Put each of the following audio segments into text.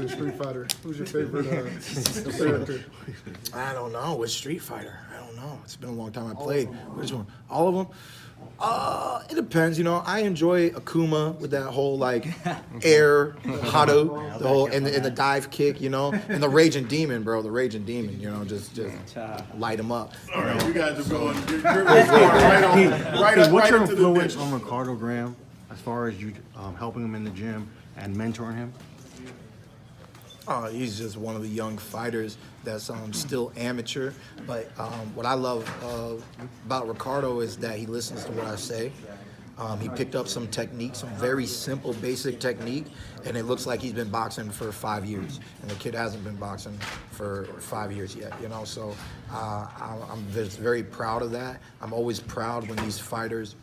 in Street Fighter? Who's your favorite character? I don't know. Which Street Fighter? I don't know. It's been a long time I played. Which one? All of them? It depends. You know, I enjoy Akuma with that whole like air Hado, the whole and the dive kick. You know, and the Raging Demon, bro. The Raging Demon. You know, just light him up. All right, you guys are going. You're right What's your into the influence ditch. on Ricardo Graham as far as you helping him in the gym and mentoring him? He's just one of the young fighters that's still amateur. But what I love about Ricardo is that he listens to what I say. He picked up some technique, some very simple, basic technique, and it looks like he's been boxing for 5 years. And the kid hasn't been boxing for 5 years yet, you know? So I'm just very proud of that. I'm always proud when these fighters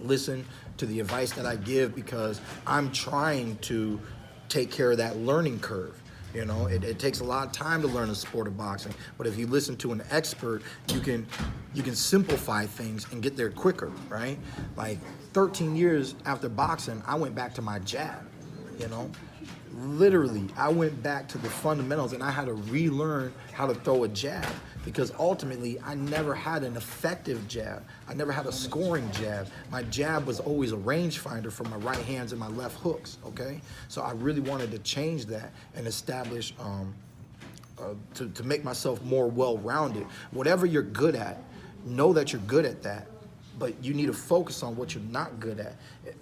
listen to the advice that I give because I'm trying to take care of that learning curve. You know, it takes a lot of time to learn the sport of boxing, but if you listen to an expert, you can simplify things and get there quicker, right? Like 13 years after boxing, I went back to my jab, you know? Literally, I went back to the fundamentals and I had to relearn how to throw a jab because ultimately I never had an effective jab. I never had a scoring jab. My jab was always a rangefinder for my right hands and my left hooks, okay? So I really wanted to change that and establish, to make myself more well-rounded. Whatever you're good at, know that you're good at that. But you need to focus on what you're not good at.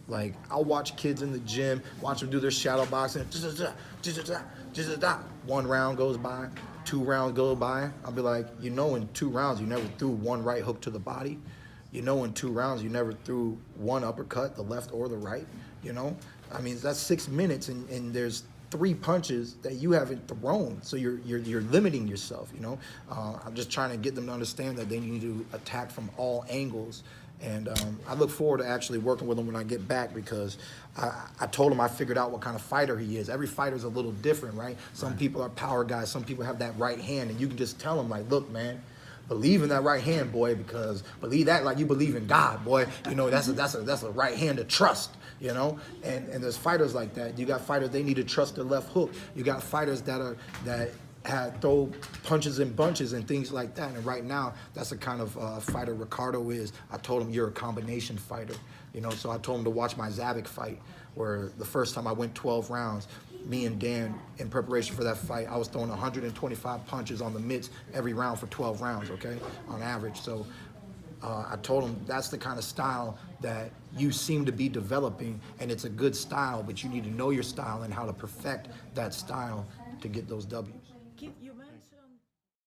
Like, I'll watch kids in the gym, watch them do their shadow boxing. 1 round goes by, 2 rounds go by. I'll be like, you know, in 2 rounds, you never threw 1 right hook to the body. You know, in 2 rounds, you never threw 1 uppercut, the left or the right, you know? I mean, that's 6 minutes, and there's 3 punches that you haven't thrown, so you're limiting yourself, you know? I'm just trying to get them to understand that they need to attack from all angles. And I look forward to actually working with him when I get back because I told him I figured out what kind of fighter he is. Every fighter's a little different, right? Some people are power guys, some people have that right hand, and you can just tell them, like, look, man, believe in that right hand, boy, because believe that like you believe in God, boy. You know, that's a right hand to trust, you know? And there's fighters like that. You got fighters, they need to trust their left hook. You got fighters that throw punches and bunches and things like that. And right now, that's the kind of fighter Ricardo is. I told him, you're a combination fighter. You know, so I told him to watch my Zabik fight, where the first time I went 12 rounds, me and Dan, in preparation for that fight, I was throwing 125 punches on the mitts every round for 12 rounds, okay, on average. So I told him that's the kind of style that you seem to be developing, and it's a good style, but you need to know your style and how to perfect that style to get those W's.